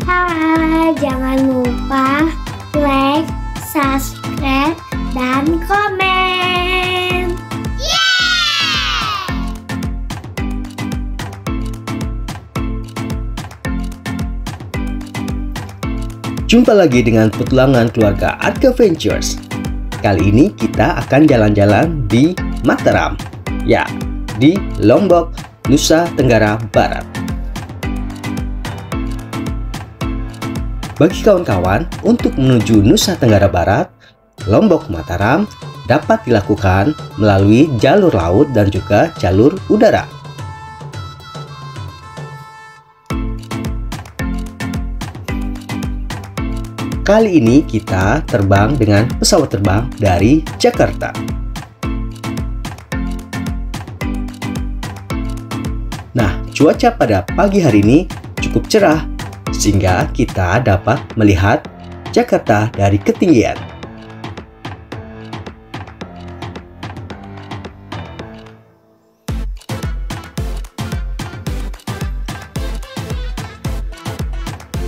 Hai, jangan lupa like, subscribe, dan komen. Jumpa lagi dengan petualangan keluarga Adventures. Kali ini kita akan jalan-jalan di Mataram, ya, di Lombok, Nusa Tenggara Barat. Bagi kawan-kawan, untuk menuju Nusa Tenggara Barat, Lombok Mataram dapat dilakukan melalui jalur laut dan juga jalur udara. Kali ini kita terbang dengan pesawat terbang dari Jakarta. Nah, cuaca pada pagi hari ini cukup cerah, sehingga kita dapat melihat Jakarta dari ketinggian.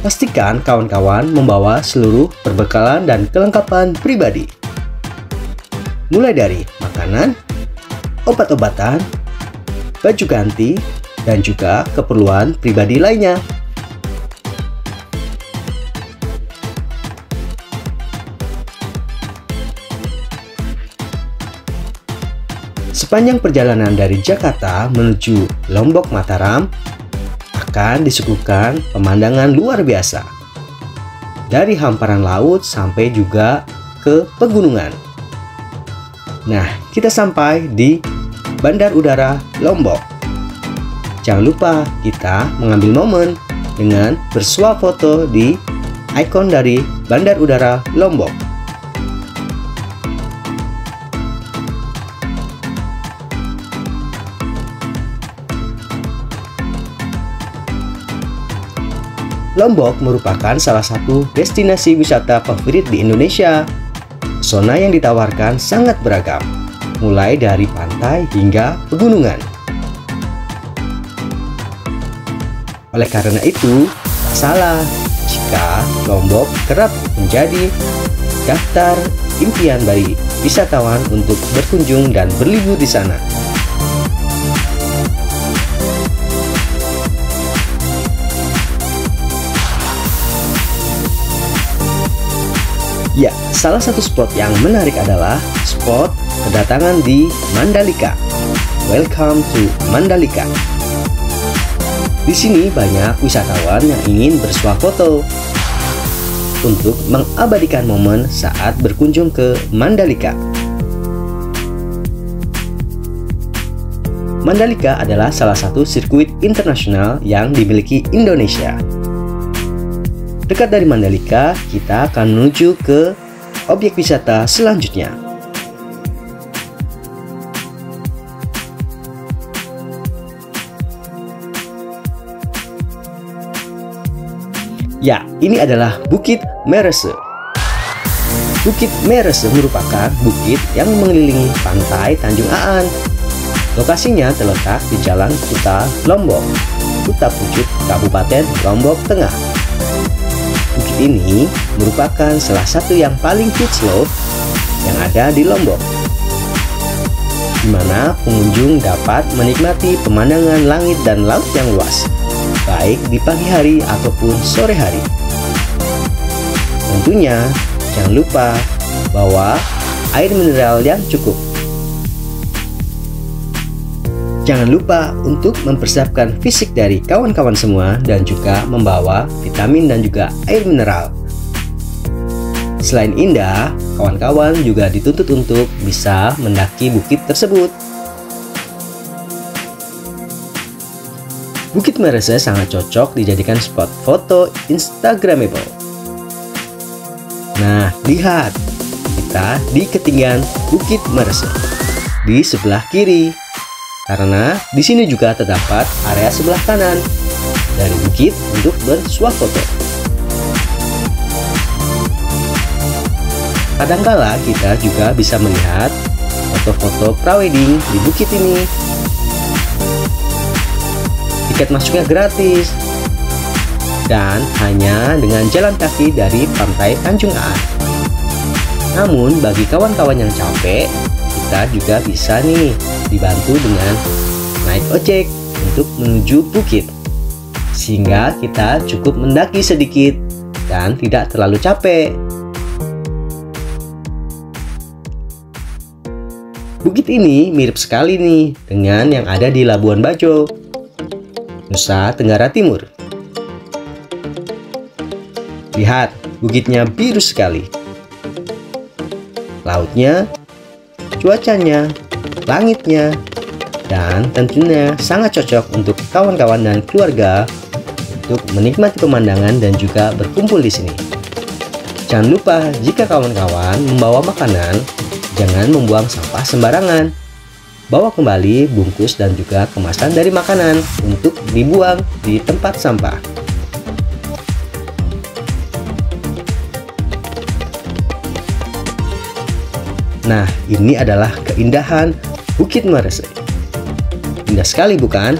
Pastikan kawan-kawan membawa seluruh perbekalan dan kelengkapan pribadi. Mulai dari makanan, obat-obatan, baju ganti, dan juga keperluan pribadi lainnya. Sepanjang perjalanan dari Jakarta menuju Lombok Mataram, akan disuguhkan pemandangan luar biasa. Dari hamparan laut sampai juga ke pegunungan. Nah, kita sampai di Bandar Udara Lombok. Jangan lupa kita mengambil momen dengan bersuah foto di ikon dari Bandar Udara Lombok. Lombok merupakan salah satu destinasi wisata favorit di Indonesia. Zona yang ditawarkan sangat beragam, mulai dari pantai hingga pegunungan. Oleh karena itu, tak salah jika Lombok kerap menjadi daftar impian bagi wisatawan untuk berkunjung dan berlibur di sana. Ya, salah satu spot yang menarik adalah spot kedatangan di Mandalika. Welcome to Mandalika. Di sini banyak wisatawan yang ingin bersuah foto untuk mengabadikan momen saat berkunjung ke Mandalika. Mandalika adalah salah satu sirkuit internasional yang dimiliki Indonesia. Dekat dari Mandalika, kita akan menuju ke objek wisata selanjutnya. Ya, ini adalah Bukit Merese. Bukit Merese merupakan bukit yang mengelilingi pantai Tanjung Aan. Lokasinya terletak di Jalan Kuta Lombok, Kuta Pucuk, Kabupaten Lombok Tengah. Bukit ini merupakan salah satu yang paling hits loh yang ada di Lombok, di mana pengunjung dapat menikmati pemandangan langit dan laut yang luas, baik di pagi hari ataupun sore hari. Tentunya jangan lupa bawa air mineral yang cukup. Jangan lupa untuk mempersiapkan fisik dari kawan-kawan semua dan juga membawa vitamin dan juga air mineral. Selain indah, kawan-kawan juga dituntut untuk bisa mendaki bukit tersebut. Bukit Merese sangat cocok dijadikan spot foto Instagramable. Nah, lihat, kita di ketinggian Bukit Merese di sebelah kiri. Karena di sini juga terdapat area sebelah kanan dari bukit untuk bersuah foto. Kadangkala kita juga bisa melihat foto-foto prawedding di bukit ini. Tiket masuknya gratis. dan hanya dengan jalan kaki dari pantai Tanjung Aan. Namun bagi kawan-kawan yang capek, kita juga bisa nih dibantu dengan naik ojek untuk menuju bukit, sehingga kita cukup mendaki sedikit dan tidak terlalu capek. Bukit ini mirip sekali nih dengan yang ada di Labuan Bajo, Nusa Tenggara Timur. Lihat, bukitnya biru sekali. Lautnya, cuacanya, langitnya, dan tentunya sangat cocok untuk kawan-kawan dan keluarga untuk menikmati pemandangan dan juga berkumpul di sini. Jangan lupa jika kawan-kawan membawa makanan, jangan membuang sampah sembarangan. Bawa kembali bungkus dan juga kemasan dari makanan untuk dibuang di tempat sampah. Nah, ini adalah keindahan Bukit Merese. Indah sekali bukan?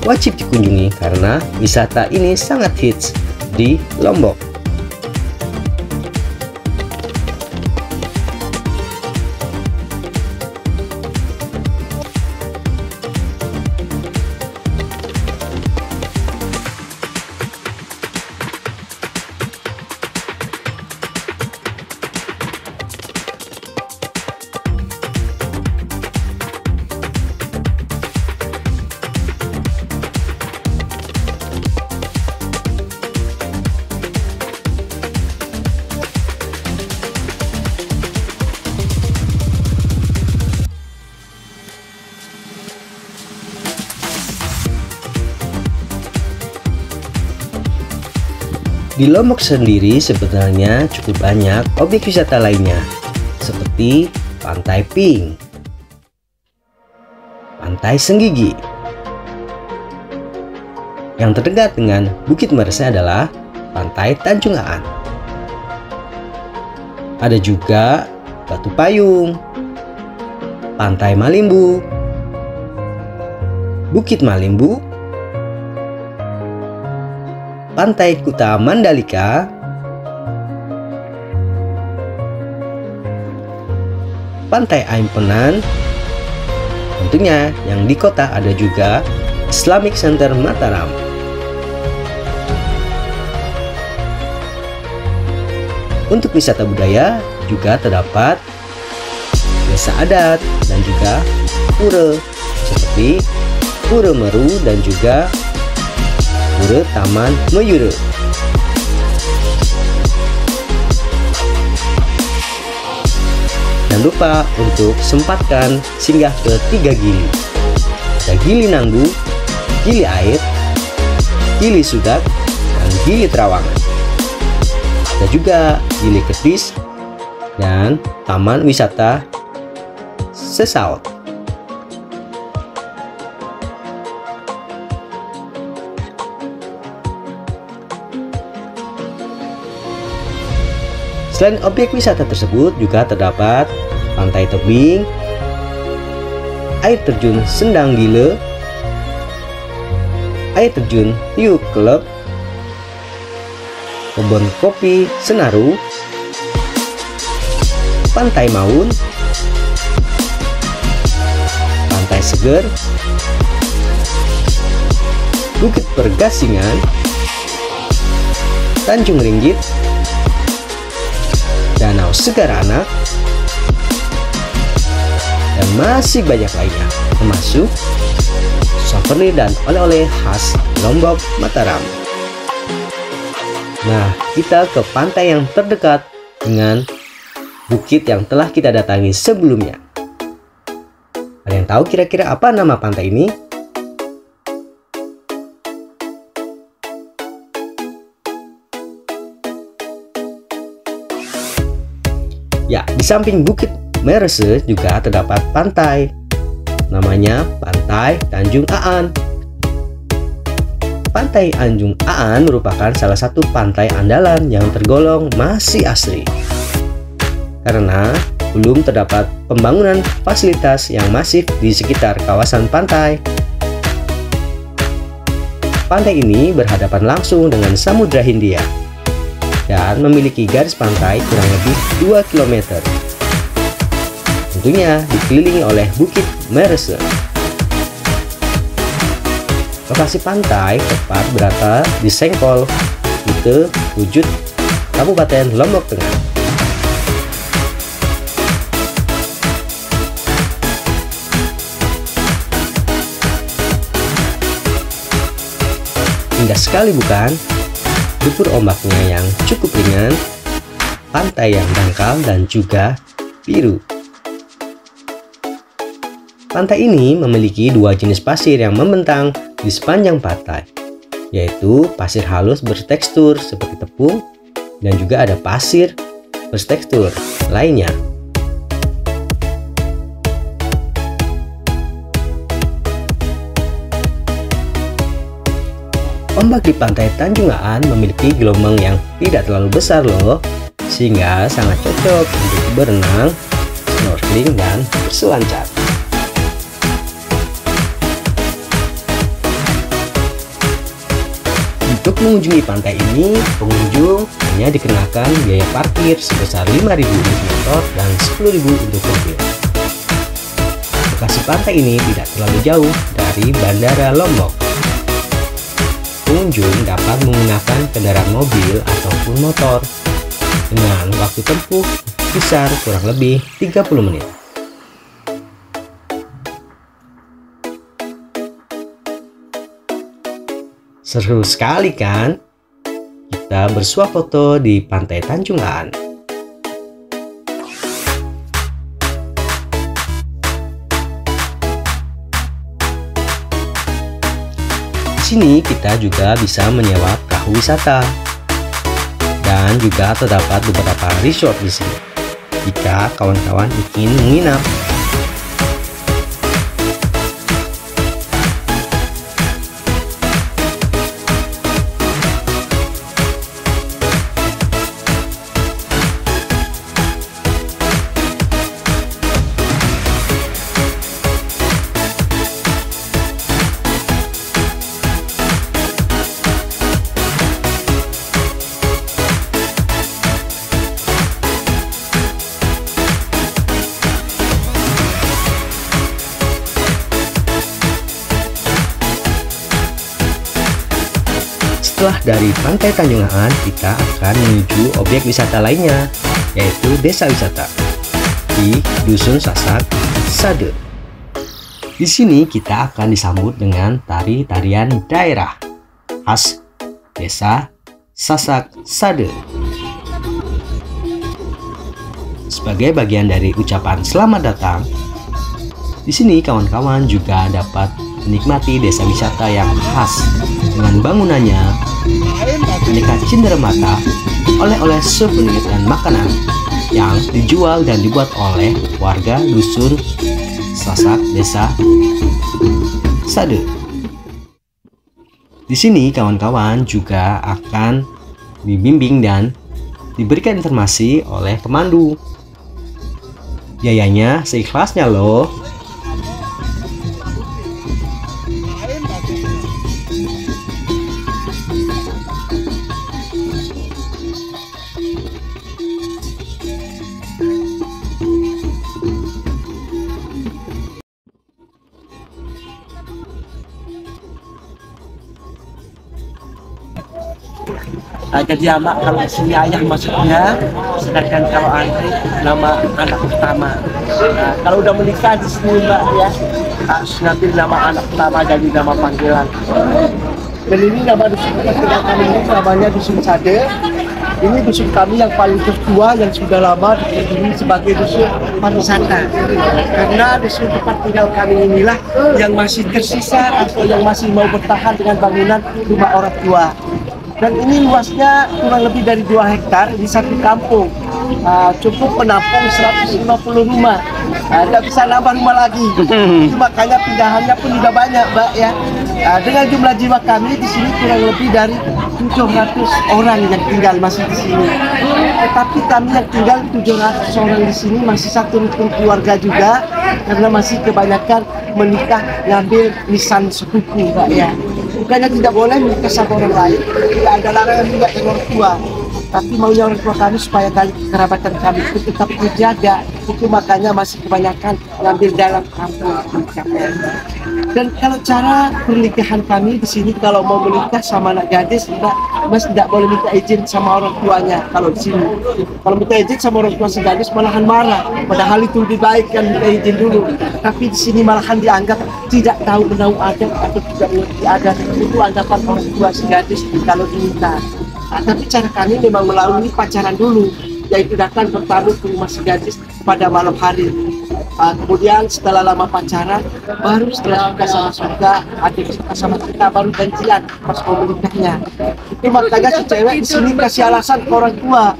Wajib dikunjungi karena wisata ini sangat hits di Lombok. Di Lombok sendiri sebenarnya cukup banyak objek wisata lainnya, seperti Pantai Pink, Pantai Senggigi. Yang terdekat dengan Bukit Merese adalah Pantai Tanjung Aan. Ada juga Batu Payung, Pantai Malimbu, Bukit Malimbu, Pantai Kuta Mandalika, Pantai Aimpenan. Tentunya yang di kota ada juga Islamic Center Mataram. Untuk wisata budaya juga terdapat desa adat dan juga pura seperti Pura Meru dan juga Pura Taman Meyure. Jangan lupa untuk sempatkan singgah ke 3 gili. Ada Gili Nanggu, Gili Air, Gili Sudak, dan Gili Trawangan. Ada juga Gili Ketis dan Taman Wisata Sesaut. Selain objek wisata tersebut juga terdapat Pantai Tebing, air terjun Sendang Gile, air terjun Tiu Club, kebun kopi Senaru, Pantai Maun, Pantai Seger, Bukit Pergasingan, Tanjung Ringgit, Danau Segar Anak, dan masih banyak lainnya, termasuk souvenir dan oleh-oleh khas Lombok Mataram. Nah, kita ke pantai yang terdekat dengan bukit yang telah kita datangi sebelumnya. Ada yang tahu kira-kira apa nama pantai ini? Ya, di samping Bukit Merese juga terdapat pantai. Namanya Pantai Tanjung Aan. Pantai Tanjung Aan merupakan salah satu pantai andalan yang tergolong masih asri. Karena belum terdapat pembangunan fasilitas yang masif di sekitar kawasan pantai. pantai ini berhadapan langsung dengan Samudra Hindia dan memiliki garis pantai kurang lebih 2 km. Tentunya dikelilingi oleh Bukit Merese. Lokasi pantai tepat berada di Sengkol, Kute, Wujud, Kabupaten Lombok Tengah. Indah sekali bukan? Debur ombaknya yang cukup ringan, pantai yang dangkal dan juga biru. Pantai ini memiliki dua jenis pasir yang membentang di sepanjang pantai, yaitu pasir halus bertekstur seperti tepung dan juga ada pasir bertekstur lainnya. Ombak di pantai Tanjung Aan memiliki gelombang yang tidak terlalu besar loh, sehingga sangat cocok untuk berenang, snorkeling, dan berselancar. Untuk mengunjungi pantai ini, pengunjung hanya dikenakan biaya parkir sebesar 5.000 untuk motor dan 10.000 untuk mobil. Lokasi pantai ini tidak terlalu jauh dari Bandara Lombok. Pengunjung dapat menggunakan kendaraan mobil ataupun motor dengan waktu tempuh kisar kurang lebih 30 menit. Seru sekali kan? Kita bersuah foto di pantai Tanjung Aan. Di sini kita juga bisa menyewa perahu wisata dan juga terdapat beberapa resort di sini jika kawan-kawan ingin menginap. Setelah dari pantai Tanjung Aan, kita akan menuju objek wisata lainnya, yaitu desa wisata di Dusun Sasak Sade. Di sini kita akan disambut dengan tari-tarian daerah khas desa Sasak Sade. Sebagai bagian dari ucapan selamat datang, di sini kawan-kawan juga dapat menikmati desa wisata yang khas dengan bangunannya, aneka cenderamata, oleh-oleh souvenir dan makanan yang dijual dan dibuat oleh warga dusun Sasak Desa Sade. Di sini kawan-kawan juga akan dibimbing dan diberikan informasi oleh pemandu. Biayanya seikhlasnya loh. Jadi nama kalau sini ayah maksudnya, sedangkan kalau Andri nama anak pertama. Nah, kalau udah menikah di sini Mbak ya, harus nanti nama anak pertama jadi nama panggilan. Dan ini nama dusun kami ini namanya Dusun Sade. Ini dusun kami yang paling tertua yang sudah lama dikunjungi sebagai dusun pariwisata. Karena dusun tempat tinggal kami inilah yang masih tersisa atau yang masih mau bertahan dengan bangunan rumah orang tua. Dan ini luasnya kurang lebih dari 2 hektar di satu kampung. Cukup menampung 150 rumah. Tidak bisa nambah rumah lagi. Itu makanya pindahannya pun juga banyak, Mbak ya. Dengan jumlah jiwa kami di sini kurang lebih dari 700 orang yang tinggal masih di sini. Tetapi kami yang tinggal 700 orang di sini masih satu rukun keluarga juga, karena masih kebanyakan menikah ngambil nisan sepupu, Mbak ya. bukannya tidak boleh menikah sama orang lain, tidak ada larangan juga dari orang tua. Tapi maunya orang tua kami supaya tali kerabatan kami itu tetap terjaga. Itu makanya masih kebanyakan ngambil dalam kampung. Dan kalau cara pernikahan kami di sini, kalau mau menikah sama anak gadis, mas tidak boleh minta izin sama orang tuanya. Kalau di sini, kalau minta izin sama orang tua si gadis malahan marah. Padahal itu lebih baik kan minta izin dulu. Tapi di sini malahan dianggap tidak tahu menau adat atau tidak mengerti adat. Itu anggapan orang tua si gadis kalau diminta. Nah, tapi cara kami memang melalui pacaran dulu, yaitu datang bertamu ke rumah si gadis pada malam hari. Kemudian setelah lama pacaran, baru setelah suka sama suka, adik suka sama kita, baru janjian pas mau menikahnya. Itu makanya si cewek di sini kasih alasan ke orang tua,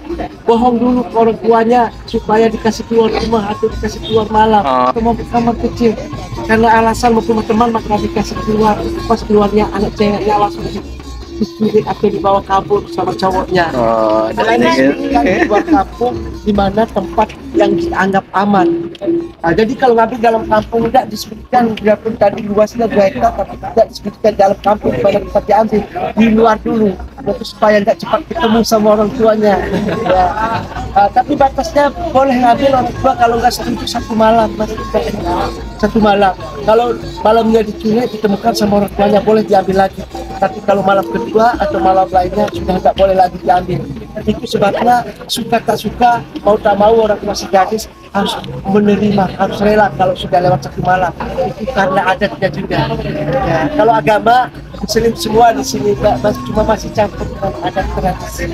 bohong dulu ke orang tuanya supaya dikasih keluar rumah atau dikasih keluar malam atau mau ke kamar kecil. Karena alasan mau ke rumah teman maka dikasih keluar. Pas keluarnya anak ceweknya langsung diculik atau dibawa kabur sama cowoknya. Karena dibawa kabur di mana tempat yang dianggap aman. Nah, jadi kalau ngambil dalam kampung tidak disebutkan, biarpun tadi luasnya 2 hektar, tapi tidak disebutkan dalam kampung di mana tempat diambil, di luar dulu, untuk supaya tidak cepat ketemu sama orang tuanya. Ya. Tapi batasnya boleh ngambil orang tua kalau nggak setuju 1 malam, Mas. 1 malam. Kalau malamnya diculik ditemukan sama orang tuanya boleh diambil lagi. Tapi kalau malam kedua atau malam lainnya sudah nggak boleh lagi diambil. Itu sebabnya suka tak suka, mau tak mau orang tua si gadis harus menerima, harus rela kalau sudah lewat 1 malam. Itu karena adatnya juga. Ya, kalau agama Muslim semua di sini, Mas, cuma masih campur dengan adat tradisi.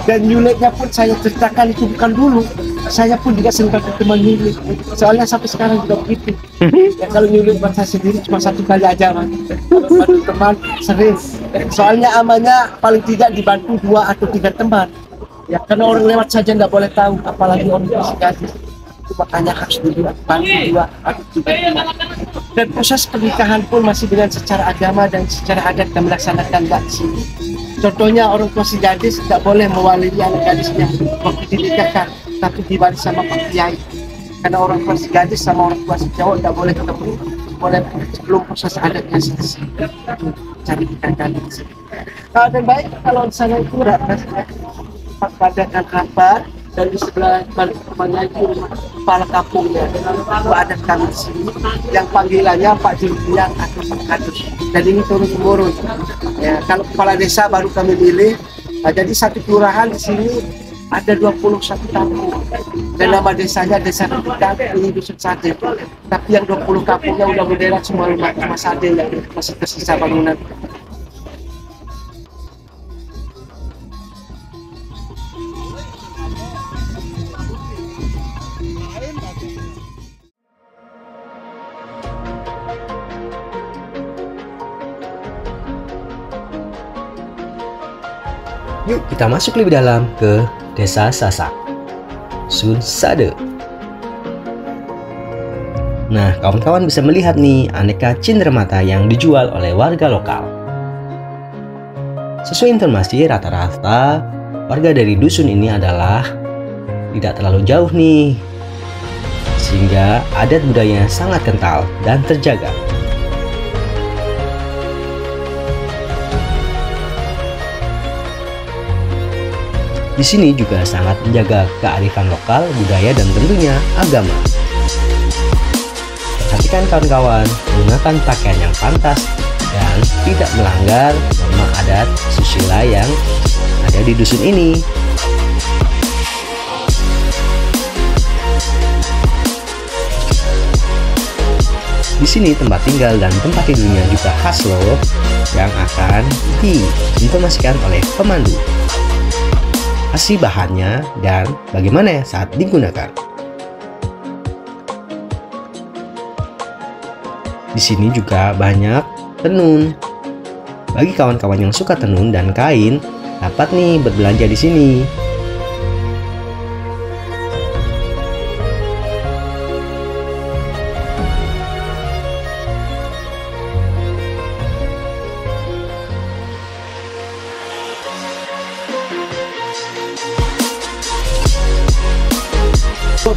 Dan nyuliknya pun saya ceritakan itu bukan dulu. Saya pun juga sering pakai teman nyulik. Soalnya sampai sekarang juga begitu. Ya, kalau nyulik buat saya sendiri cuma 1 kali aja, Mas. Kalau bantu teman sering. Soalnya amannya paling tidak dibantu 2 atau 3 teman. Ya, karena orang lewat saja nggak boleh tahu, apalagi orang tua gadis. Itu makanya harus dibantu 2 atau 3 teman. Dan proses pernikahan pun masih dengan secara agama dan secara adat yang melaksanakan di sini. Contohnya orang tua si gadis tidak boleh mewalili anak gadisnya waktu dinikahkan, tapi diwaris sama Pak Kiai. Karena orang tua si gadis sama orang tua si cowok tidak boleh ketemu, boleh sebelum proses adatnya selesai. Cari nikahkan di sini. Dan baik kalau di sana itu adakan rapat, dan di sebelah rumahnya itu kepala kampungnya. Itu adat kami di sini yang panggilannya Pak Jurbiang atau Pak Kadus. Dan ini turun-temurun. Ya, kalau kepala desa baru kami milih. Nah, jadi satu kelurahan di sini ada 21 kampung. Dan nama desanya Desa Kedang, ini Dusun Sade. Tapi yang 20 kampungnya udah modern semua rumah Sade yang masih tersisa bangunan. Yuk kita masuk lebih dalam ke Desa Sasak, Sun Sade. Nah, kawan-kawan bisa melihat nih aneka cenderamata yang dijual oleh warga lokal. Sesuai informasi, rata-rata warga dari dusun ini adalah tidak terlalu jauh nih, sehingga adat budayanya sangat kental dan terjaga. Di sini juga sangat menjaga kearifan lokal, budaya, dan tentunya agama. Perhatikan kawan-kawan, menggunakan pakaian yang pantas dan tidak melanggar norma adat susila yang ada di dusun ini. Di sini tempat tinggal dan tempat tidurnya juga khas loh, yang akan diinformasikan oleh pemandu. Kasih bahannya dan bagaimana saat digunakan. Di sini juga banyak tenun. Bagi kawan-kawan yang suka tenun dan kain, dapat nih berbelanja di sini.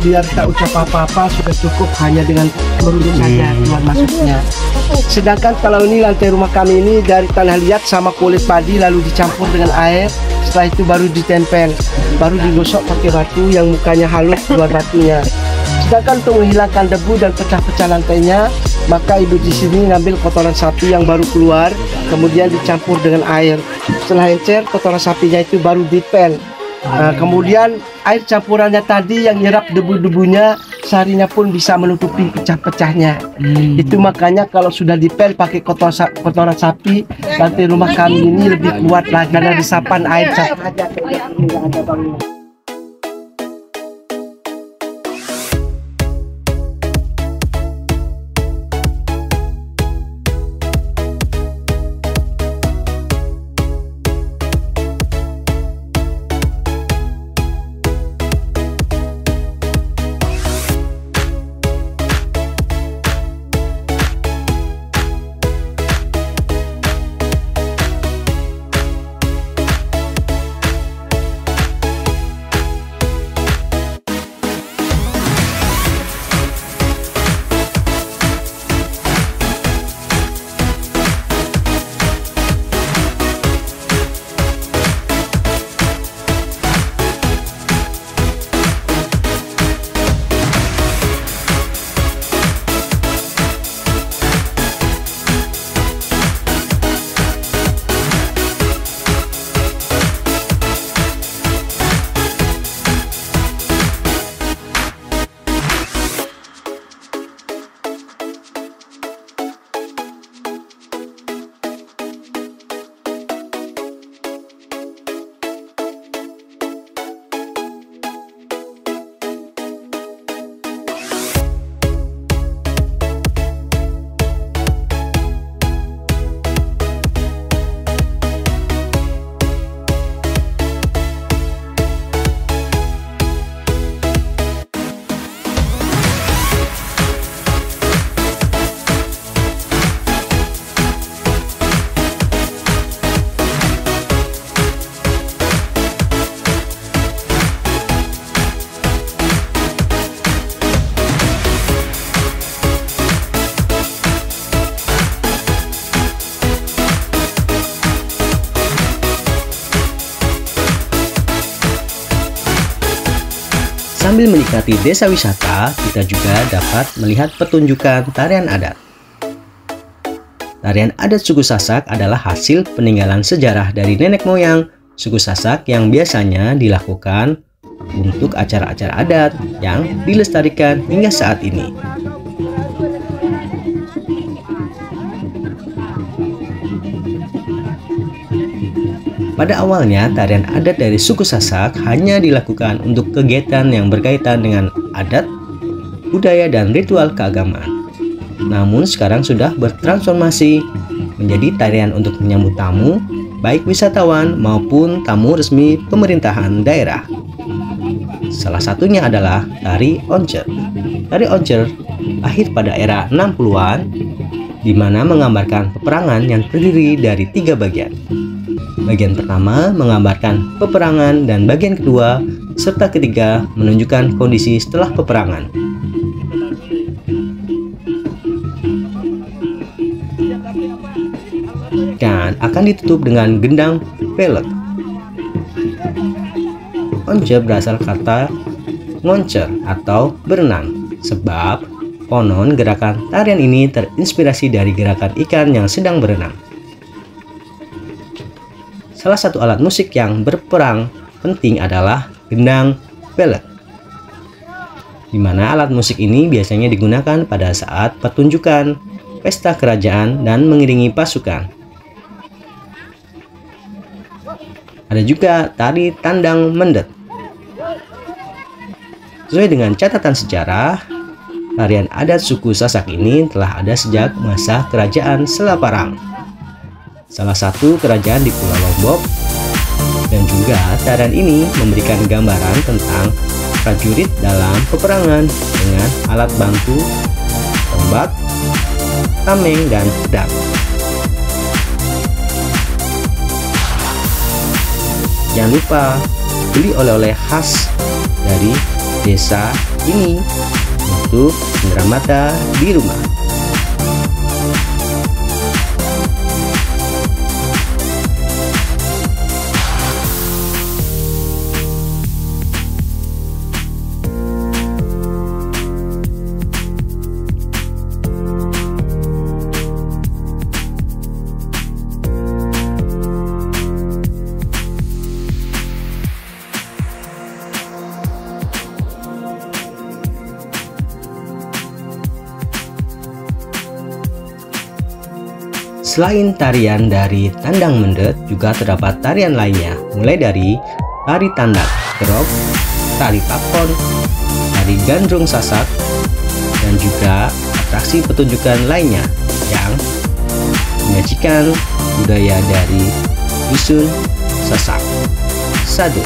Biar tak ucap apa-apa, sudah cukup hanya dengan merunduk saja keluar masuknya. Sedangkan kalau ini lantai rumah kami ini dari tanah liat sama kulit padi lalu dicampur dengan air. Setelah itu baru ditempel, baru digosok pakai batu yang mukanya halus keluar batunya. Sedangkan untuk menghilangkan debu dan pecah-pecah lantainya, maka ibu di sini ngambil kotoran sapi yang baru keluar, kemudian dicampur dengan air. Setelah encer, kotoran sapinya itu baru dipel. Kemudian air campurannya tadi yang nyerap debu-debunya, seharinya pun bisa menutupi pecah-pecahnya. Itu makanya kalau sudah dipel pakai kotoran sapi, lantai rumah kami ini lebih kuat lah karena disapan air campur aja. Sambil menikmati desa wisata, kita juga dapat melihat pertunjukan tarian adat. Tarian adat suku Sasak adalah hasil peninggalan sejarah dari nenek moyang suku Sasak yang biasanya dilakukan untuk acara-acara adat yang dilestarikan hingga saat ini. Pada awalnya, tarian adat dari suku Sasak hanya dilakukan untuk kegiatan yang berkaitan dengan adat, budaya, dan ritual keagamaan. Namun sekarang sudah bertransformasi menjadi tarian untuk menyambut tamu, baik wisatawan maupun tamu resmi pemerintahan daerah. Salah satunya adalah tari Oncer. Tari Oncer lahir pada era 60-an, di mana menggambarkan peperangan yang terdiri dari 3 bagian. Bagian pertama menggambarkan peperangan dan bagian kedua serta ketiga menunjukkan kondisi setelah peperangan. Dan akan ditutup dengan gendang pelek. Oncer berasal kata ngoncer atau berenang, sebab konon gerakan tarian ini terinspirasi dari gerakan ikan yang sedang berenang. Salah satu alat musik yang berperan penting adalah gendang pelek, di mana alat musik ini biasanya digunakan pada saat pertunjukan, pesta kerajaan, dan mengiringi pasukan. Ada juga tari tandang mendet. Sesuai dengan catatan sejarah, tarian adat suku Sasak ini telah ada sejak masa kerajaan Selaparang, salah satu kerajaan di Pulau Lombok, dan juga tarian ini memberikan gambaran tentang prajurit dalam peperangan dengan alat bantu, tombak, tameng, dan pedang. Jangan lupa beli oleh-oleh khas dari desa ini untuk cenderamata di rumah. Selain tarian dari Tandang Mendet, juga terdapat tarian lainnya, mulai dari tari tandak gerok, tari papon, tari gandrung sasak, dan juga atraksi pertunjukan lainnya yang menyajikan budaya dari dusun Sasak Sado.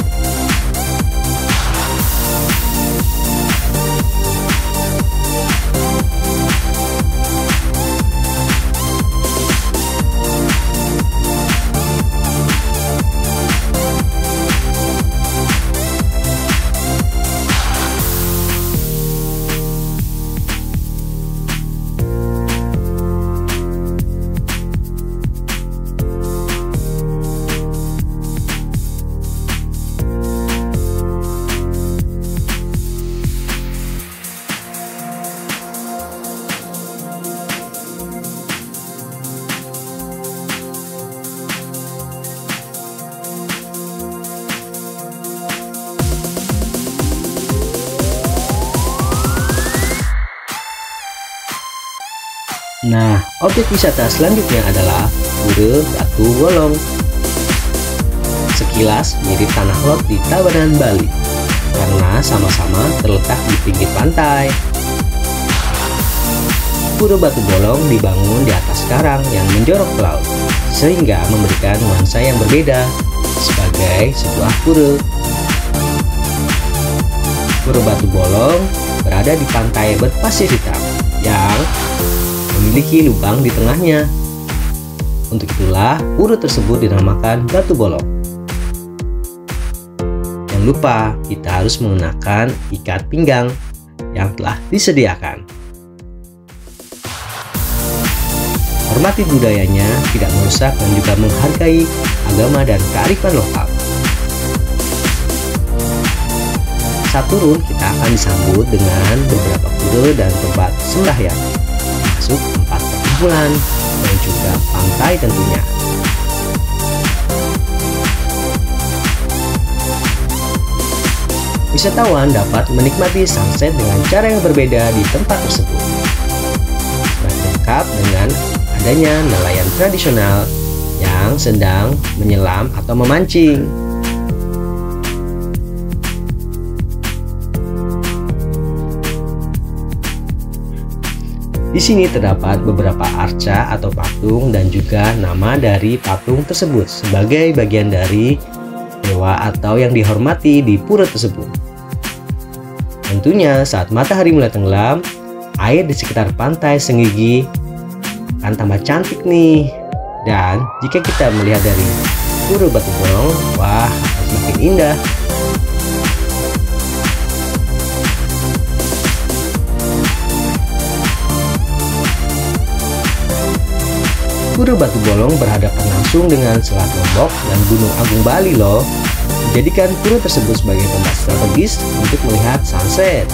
Nah, objek wisata selanjutnya adalah Pura Batu Bolong. Sekilas mirip tanah lot di Tabanan, Bali, karena sama-sama terletak di pinggir pantai. Pura Batu Bolong dibangun di atas karang yang menjorok ke laut, sehingga memberikan nuansa yang berbeda sebagai sebuah pura. Pura Batu Bolong berada di pantai berpasir hitam yang memiliki lubang di tengahnya. Untuk itulah pura tersebut dinamakan Batu Bolong. Jangan lupa kita harus menggunakan ikat pinggang yang telah disediakan. Hormati budayanya, tidak merusak dan juga menghargai agama dan kearifan lokal. Saat turun, kita akan disambut dengan beberapa pura dan tempat sembahyang, termasuk tempat perkumpulan dan juga pantai tentunya. Wisatawan dapat menikmati sunset dengan cara yang berbeda di tempat tersebut. Lengkap dengan adanya nelayan tradisional yang sedang menyelam atau memancing. Di sini terdapat beberapa arca atau patung dan juga nama dari patung tersebut sebagai bagian dari dewa atau yang dihormati di pura tersebut. Tentunya saat matahari mulai tenggelam, air di sekitar pantai Senggigi akan tambah cantik nih. Dan jika kita melihat dari Pura Batu Bolong, wah, semakin indah. Pura Batu Bolong berhadapan langsung dengan Selat Lombok dan Gunung Agung Bali loh. Menjadikan pura tersebut sebagai tempat strategis untuk melihat sunset.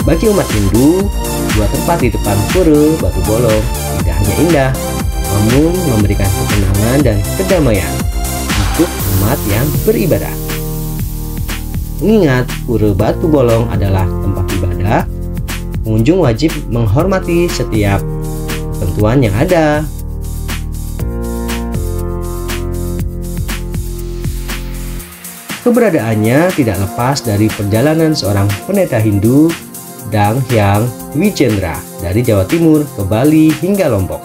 Bagi umat Hindu, dua tempat di depan Pura Batu Bolong tidak hanya indah, namun memberikan ketenangan dan kedamaian untuk umat yang beribadah. Mengingat Pura Batu Bolong adalah tempat ibadah, pengunjung wajib menghormati setiap ketentuan yang ada. Keberadaannya tidak lepas dari perjalanan seorang pendeta Hindu, Dang Hyang Wijendra, dari Jawa Timur ke Bali hingga Lombok.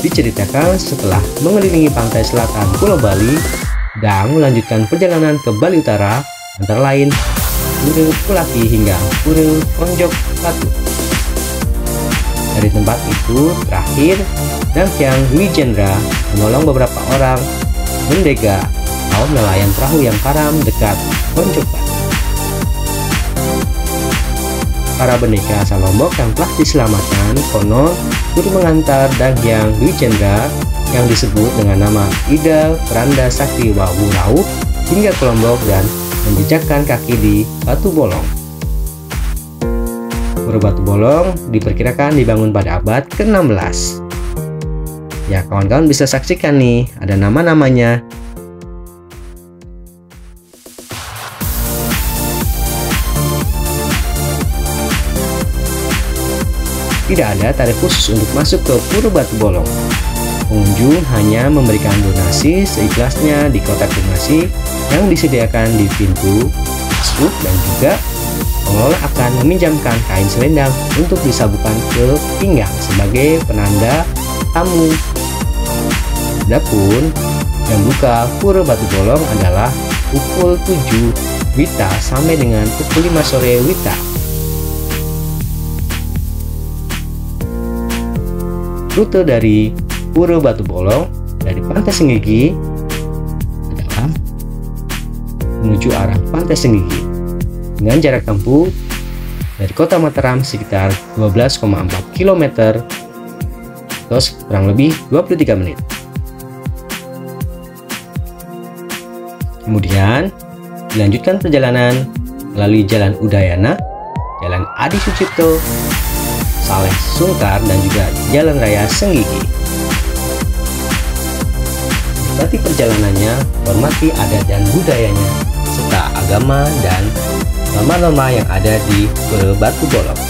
Diceritakan setelah mengelilingi pantai selatan Pulau Bali, Dang melanjutkan perjalanan ke Bali Utara, antara lain Pura Kulaki hingga Pura Konjok Batu. Dari tempat itu terakhir, Dang Hyang Wijendra menolong beberapa orang mendega atau nelayan perahu yang karam dekat Konjopan. Para bendeka asal Lombok yang telah diselamatkan konon turut mengantar Dagyang Dwi Cendra yang disebut dengan nama Ida Peranda Sakti Wawu Rauh hingga ke Lombok dan menjejakkan kaki di Batu Bolong. Pura Batu Bolong diperkirakan dibangun pada abad ke-16. Ya, kawan-kawan bisa saksikan nih, ada nama-namanya. Tidak ada tarif khusus untuk masuk ke Pura Batu Bolong. Pengunjung hanya memberikan donasi seikhlasnya di kotak donasi yang disediakan di pintu masuk, dan juga pengelola akan meminjamkan kain selendang untuk disabukan ke pinggang sebagai penanda tamu. Adapun jam buka Pura Batu Bolong adalah pukul 7 WITA sampai dengan pukul 5 sore WITA. Rute dari Pura Batu Bolong dari Pantai Senggigi adalah menuju arah Pantai Senggigi dengan jarak tempuh dari Kota Mataram sekitar 12,4 km atau kurang lebih 23 menit. Kemudian dilanjutkan perjalanan melalui Jalan Udayana, Jalan Adi Sucipto, Saleh Sungkar, dan juga Jalan Raya Senggigi. Nikmati perjalanannya, hormati adat dan budayanya, serta agama dan norma-norma yang ada di Pura Batu Bolong.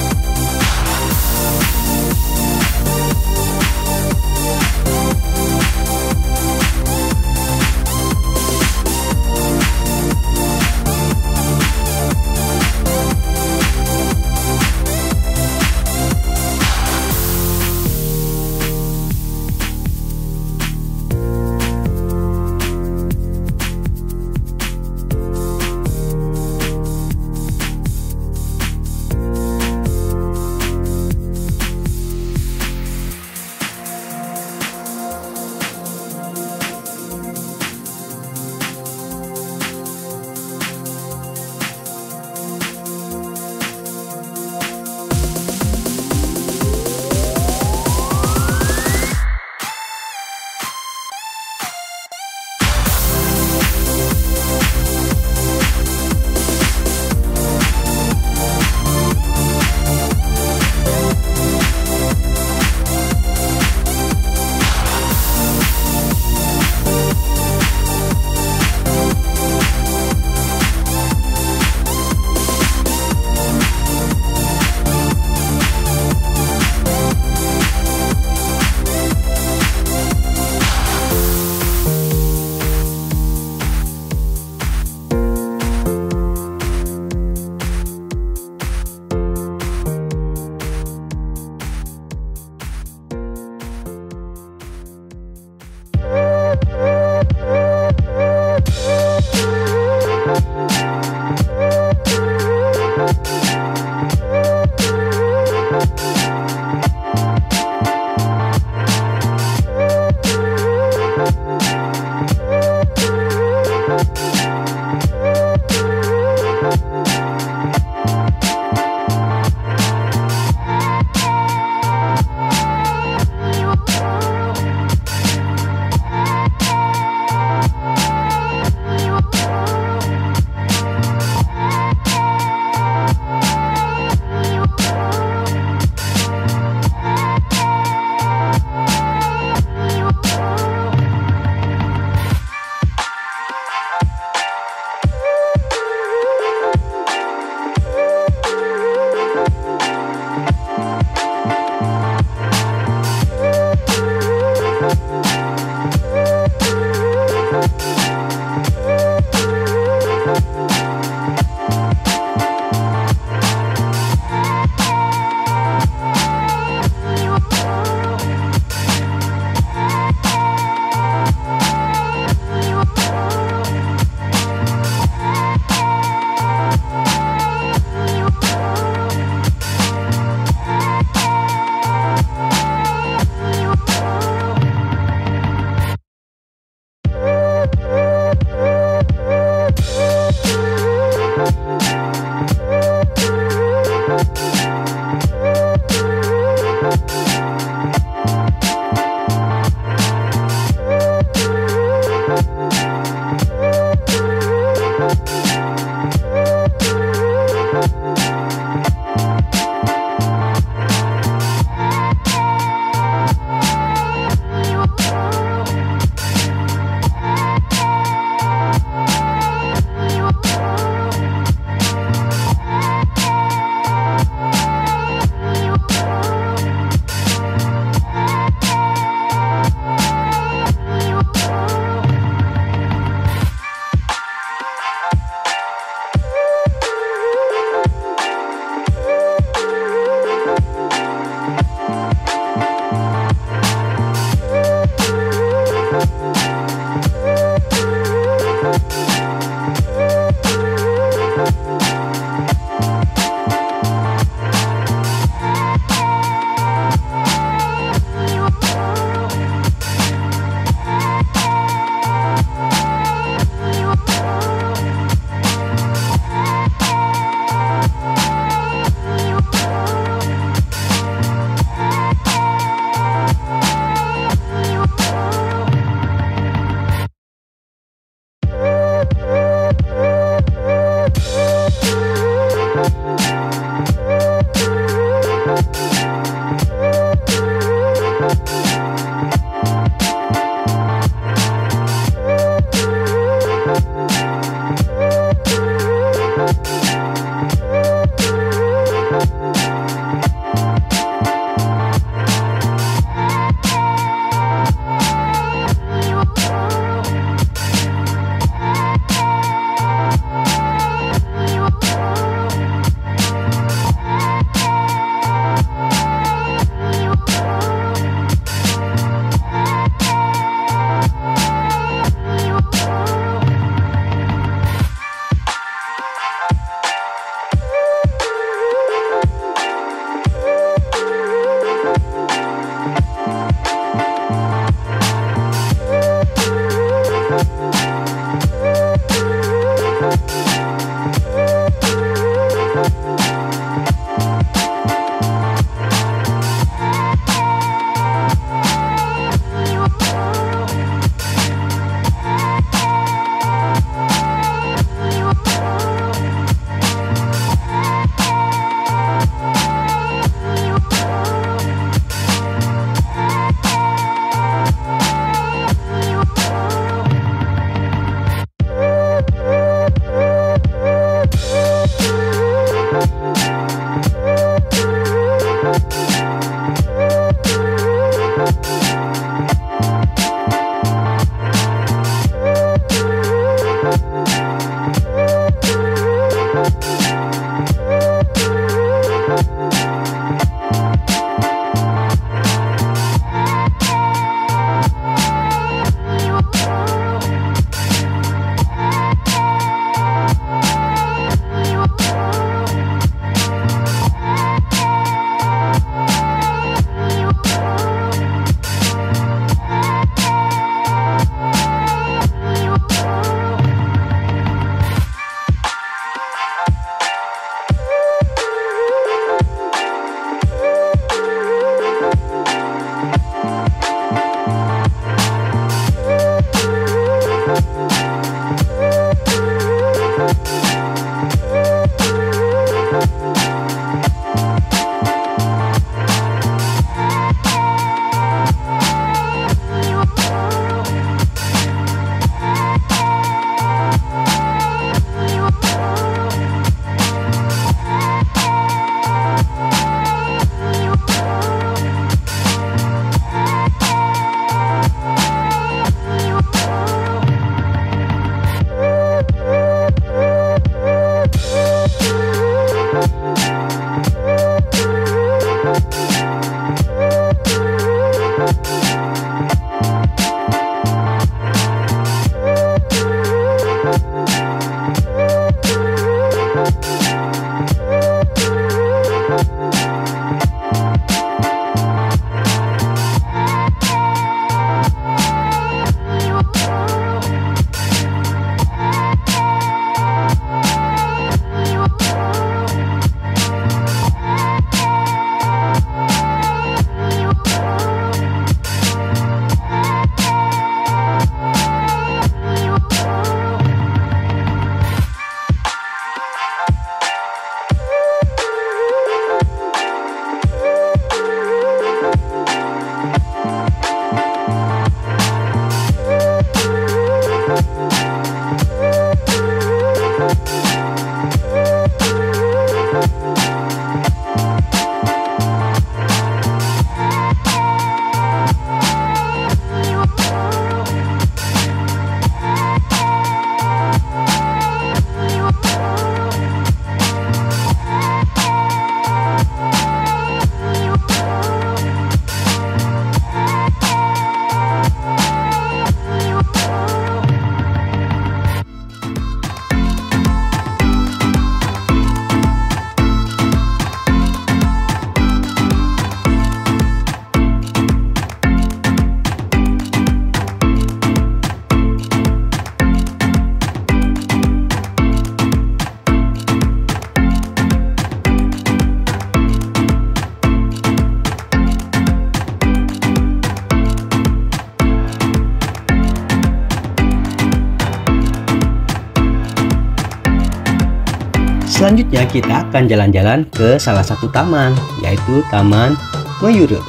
Selanjutnya kita akan jalan-jalan ke salah satu taman, yaitu Taman Mayura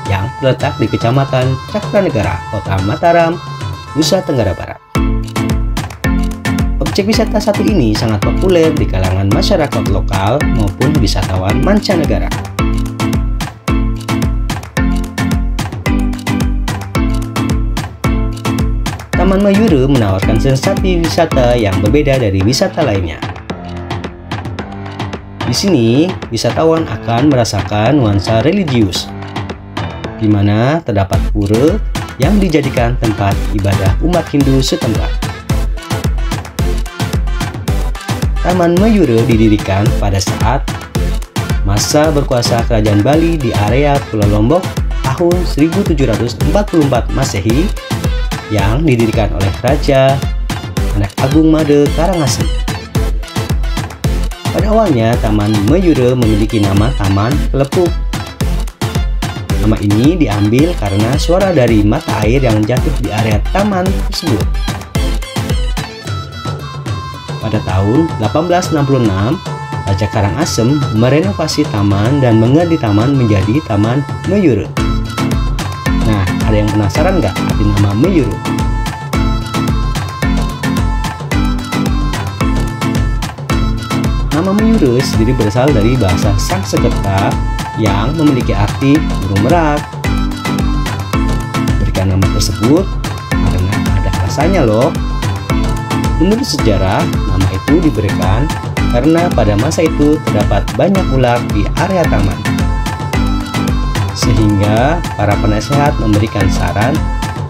yang terletak di Kecamatan Cakranegara, Kota Mataram, Nusa Tenggara Barat. Objek wisata satu ini sangat populer di kalangan masyarakat lokal maupun wisatawan mancanegara. Taman Mayura menawarkan sensasi wisata yang berbeda dari wisata lainnya. Di sini, wisatawan akan merasakan nuansa religius, di mana terdapat pura yang dijadikan tempat ibadah umat Hindu setempat. Taman Mayura didirikan pada saat masa berkuasa Kerajaan Bali di area Pulau Lombok tahun 1744 Masehi yang didirikan oleh Raja Anak Agung Made Karangasem. Pada awalnya, Taman Mayura memiliki nama Taman Kelepuk. Nama ini diambil karena suara dari mata air yang jatuh di area taman tersebut. Pada tahun 1866, Raja Karangasem merenovasi taman dan mengganti taman menjadi Taman Mayura. Nah, ada yang penasaran nggak arti nama Mayura? Nama Mayura sendiri berasal dari bahasa Sanskerta yang memiliki arti burung merak. Diberikan nama tersebut karena ada alasannya loh. Menurut sejarah, nama itu diberikan karena pada masa itu terdapat banyak ular di area taman. Sehingga para penasehat memberikan saran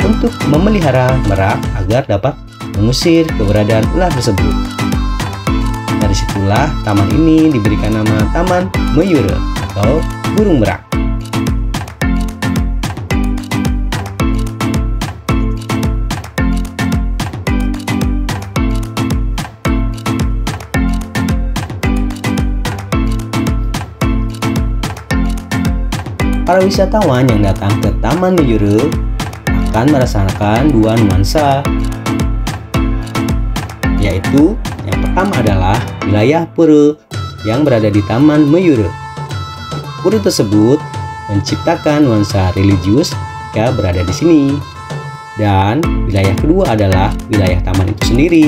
untuk memelihara merak agar dapat mengusir keberadaan ular tersebut. Dari situlah taman ini diberikan nama Taman Mayura atau burung merak. Para wisatawan yang datang ke Taman Mayura akan merasakan dua nuansa, yaitu yang pertama adalah wilayah pura yang berada di Taman Mayura. Pura tersebut menciptakan nuansa religius jika berada di sini. Dan wilayah kedua adalah wilayah taman itu sendiri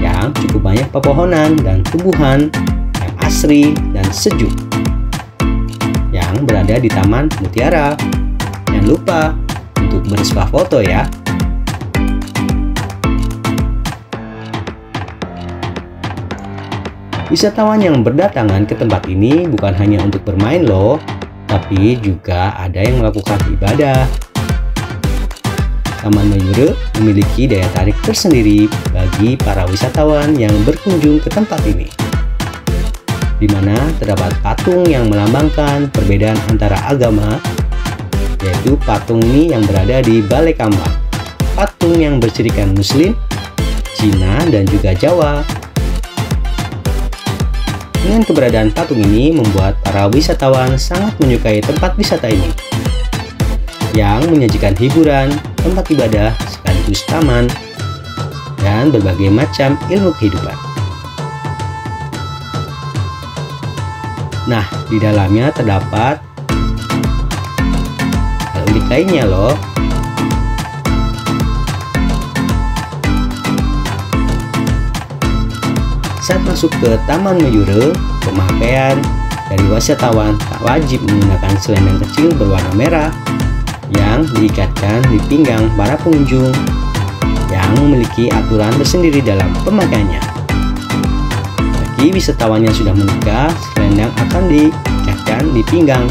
yang cukup banyak pepohonan dan tumbuhan yang asri dan sejuk yang berada di Taman Mutiara. Jangan lupa untuk bersuah foto ya. Wisatawan yang berdatangan ke tempat ini bukan hanya untuk bermain loh, tapi juga ada yang melakukan ibadah. Taman Mayura memiliki daya tarik tersendiri bagi para wisatawan yang berkunjung ke tempat ini, di mana terdapat patung yang melambangkan perbedaan antara agama, yaitu patung ini yang berada di Balai Kambang, patung yang bercirikan Muslim, Cina, dan juga Jawa. Dengan keberadaan patung ini membuat para wisatawan sangat menyukai tempat wisata ini, yang menyajikan hiburan, tempat ibadah, sekaligus taman, dan berbagai macam ilmu kehidupan. Nah, di dalamnya terdapat hal unik lainnya loh. Saat masuk ke Taman Mayura, pemakaian dari wisatawan tak wajib menggunakan selendang kecil berwarna merah yang diikatkan di pinggang para pengunjung yang memiliki aturan tersendiri dalam pemakaiannya. Bagi wisatawan yang sudah menikah, selendang akan diikatkan di pinggang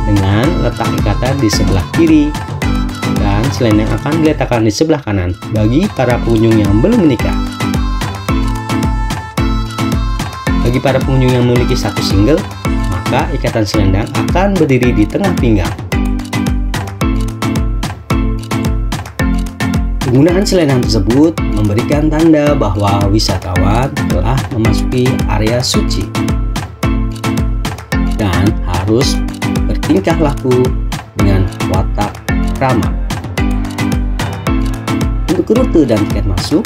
dengan letak ikatan di sebelah kiri, dan selendang akan diletakkan di sebelah kanan bagi para pengunjung yang belum menikah. Bagi para pengunjung yang memiliki satu single, maka ikatan selendang akan berdiri di tengah pinggang. Penggunaan selendang tersebut memberikan tanda bahwa wisatawan telah memasuki area suci dan harus bertingkah laku dengan watak ramah. Untuk rute dan tiket masuk,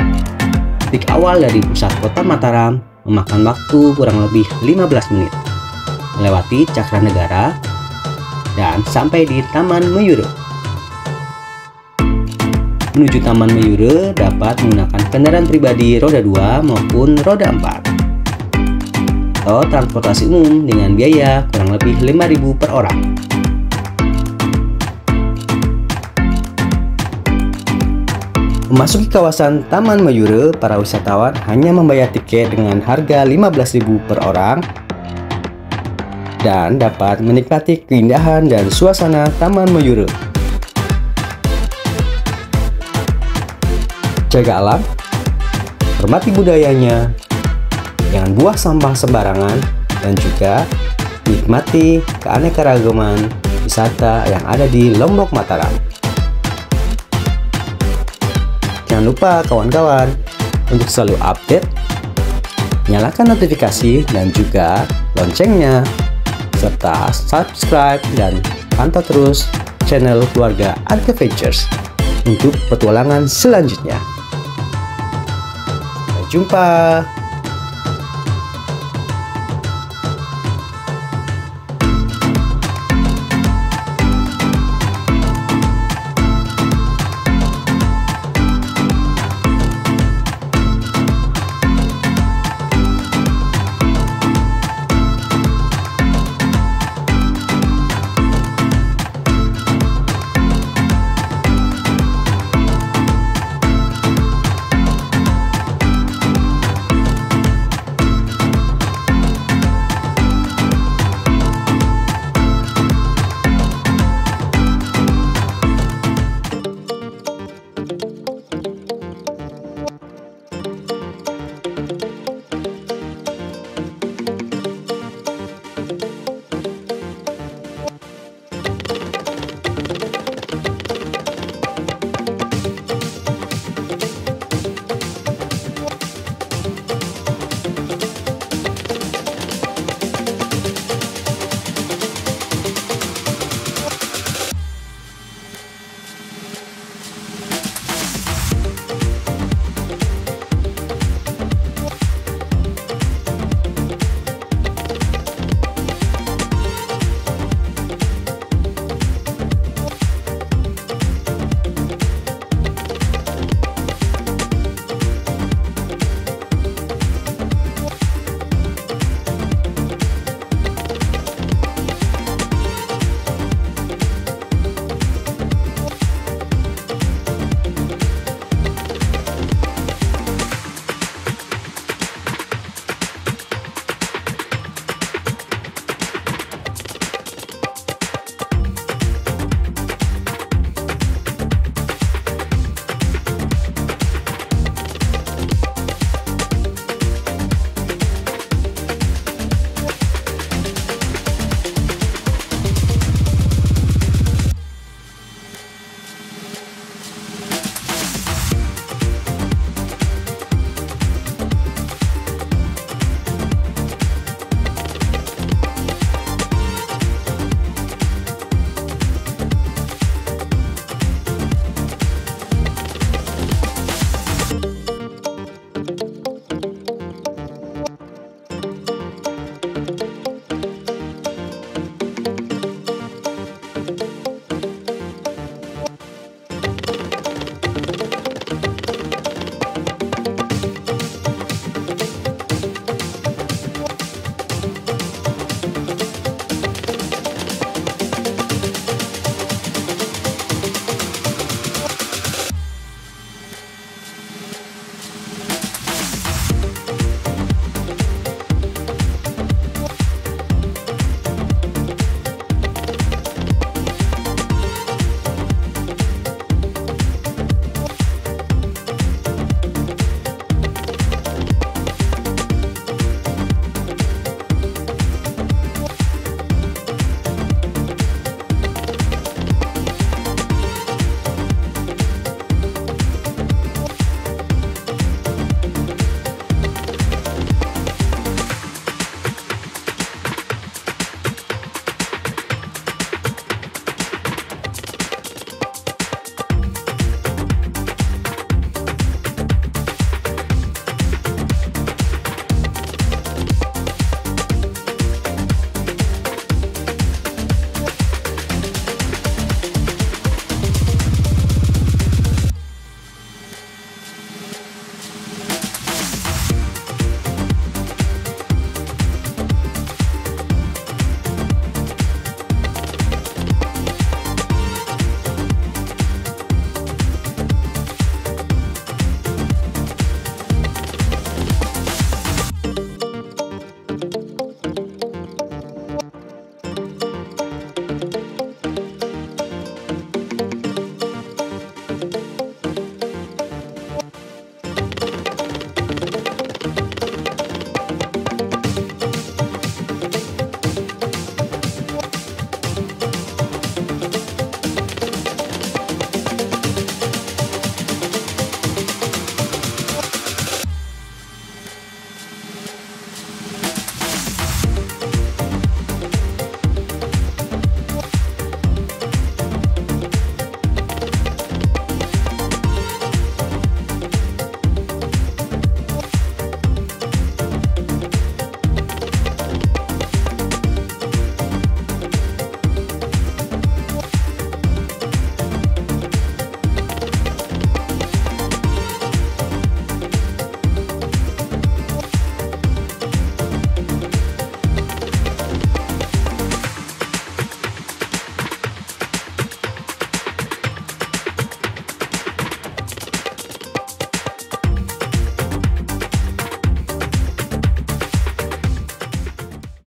titik awal dari pusat kota Mataram memakan waktu kurang lebih 15 menit, melewati Cakra Negara, dan sampai di Taman Mayura. Menuju Taman Mayura dapat menggunakan kendaraan pribadi roda 2 maupun roda 4 atau transportasi umum dengan biaya kurang lebih 5.000 per orang. Memasuki kawasan Taman Mayura, para wisatawan hanya membayar tiket dengan harga 15.000 per orang dan dapat menikmati keindahan dan suasana Taman Mayura. Jaga alam, hormati budayanya, jangan buang sampah sembarangan, dan juga nikmati keanekaragaman wisata yang ada di Lombok Mataram. Jangan lupa kawan-kawan untuk selalu update, nyalakan notifikasi dan juga loncengnya, serta subscribe dan pantau terus channel keluarga Adventures untuk petualangan selanjutnya. Sampai jumpa.